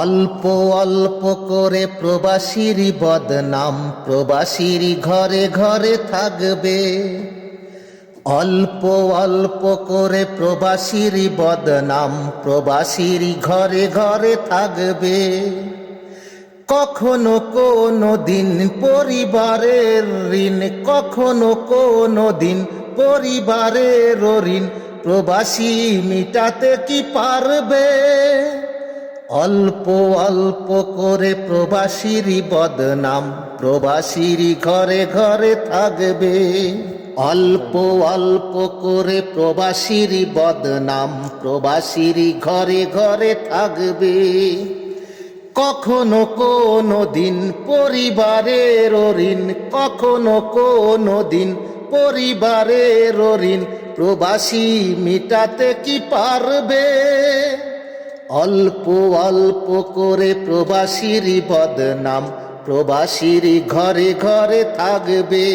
অল্প অল্প করে প্রবাসীর বদনাম প্রবাসীর ঘরে ঘরে থাকবে। অল্প অল্প করে প্রবাসীর বদনাম প্রবাসীর ঘরে ঘরে থাকবে। কখনো কোনো দিন পরিবারের ঋণ, কখনো কোনো দিন পরিবারের ঋণ প্রবাসী মিটাতে কি পারবে? অল্প অল্প করে প্রবাসীর বদনাম প্রবাসীর ঘরে ঘরে থাকবে। অল্প অল্প করে প্রবাসীর বদনাম প্রবাসীর ঘরে ঘরে থাকবে। কখনো কোনো দিন পরিবারের ঋণ, কখনো কোনো দিন পরিবারের ঋণ প্রবাসী মিটাতে কি পারবে? অল্প অল্প করে প্রবাসীর বদনাম প্রবাসীর ঘরে ঘরে থাকবে।